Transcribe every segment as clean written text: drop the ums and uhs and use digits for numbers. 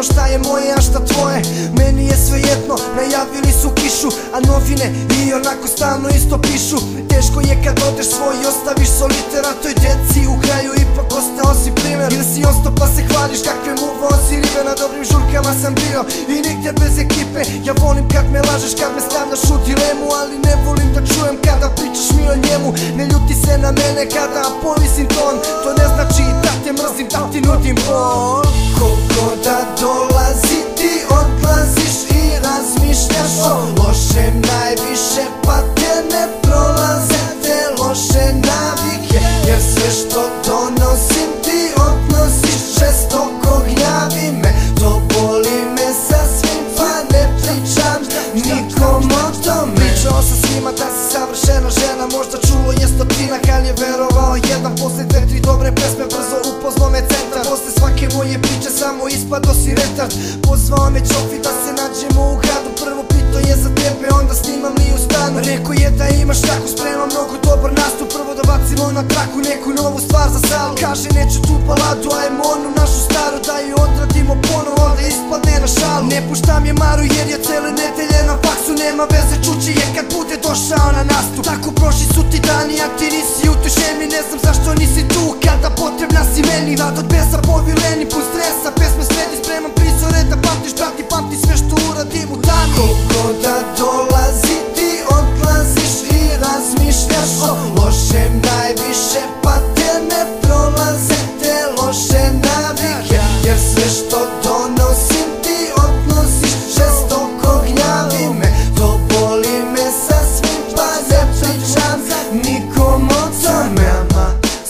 bitno šta je moje, a šta tvoje. Meni je svejedno, najavili su kišu, a novine i onako stalno isto pišu. Teško je kad odeš svoj i ostaviš solitera toj deci, u kraju ipak ostao si primer. Ili si ostao pa se hvališ kakve muvao si ribe. Na dobrim žurkama sam bio i nigdje bez ekipe. Ja volim kad me lažeš, kad me stavljaš u dilemu, ali ne volim da čujem kada pričaš mi o njemu. Ne ljuti se na mene kada povisim ton, to ne znači da te mrzim, da ti nudim bol. Koliko da dolazi ti odlaziš i razmišljaš o lošem najviše, pa te ne prolaze te loše navike. Jer sve što donosim ti odnosiš, žestoko gnjavi me. To boli me sasvim, pa ne pričam nikom o tome. Pričao sam s njima da si savršena žena, možda čulo je stotinak, ali je verovao jedan. Posle 2-3 dobre pesme brzo upoznao me centar. Posle svake moje priče samo ispado si retard. Pozvao me Čofi da se nađemo u gradu. Prvo pitao je za tebe, onda snimam li u stanu. Rekao je da imaš tako, spremam mnogo dobar nastup. Prvo da bacimo na traku neku novu stvar za salu. Kaže neću tu baladu, ajmo onu našu staru, da ju odradimo ponovo, da ispadne na šalu. Ne puštam je Maru jer je cele nedelje na faksu. Nema veze, čući je kad bude došao na nastup. Tako prošli su ti dani, a ti nisi u toj šemi. Ne znam zašto nisi tu kada potrebna si meni. Rad od besa povileni, pun stresa, pesme sledi, spreman prizore da pamtiš, brati, pamti sve što uradim u dani. Koliko da dolazi ti odlaziš i razmišljaš o lošem najviše, pa te ne prolaze te loše navike. Jer sve što donosim ti odnosiš, žestoko gnjavi me. To boli me sasvim, pa ne pričam nikom o tome.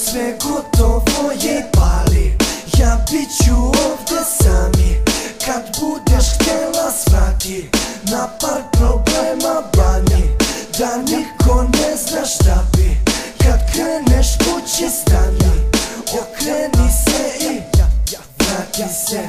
Sve gotovo je, pali, ja bit ću ovde sami. Kad budeš htjela svrati, na par problema bani, da niko ne zna šta bi. Kad kreneš kući stani, okreni se i vrati se.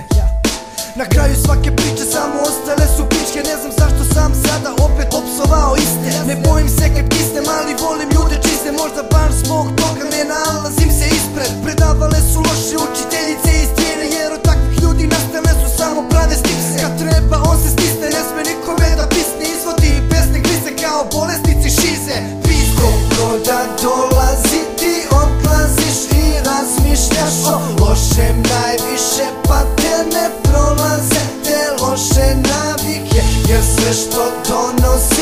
Na kraju svake priče samo ostale su pičke. Ne znam zašto sam sada opet opsovao iste. Ne bojim se kad kisnem, ali volim ljude čiste. Možda baš zbog toga ne nalazim se ispred. Predavale su loše učiteljice iz tijene, jer od takvih ljudi nastale su samo prave stipse. Kad treba on se stisne, ne sme nikome da pisne. Izvodi i pesne glise kao bolesnici šize. Piste. Koliko da dolazi ti odlaziš i razmišljaš o lošem najviše, pa te ne prolaze te loše navike. Jer sve što donosi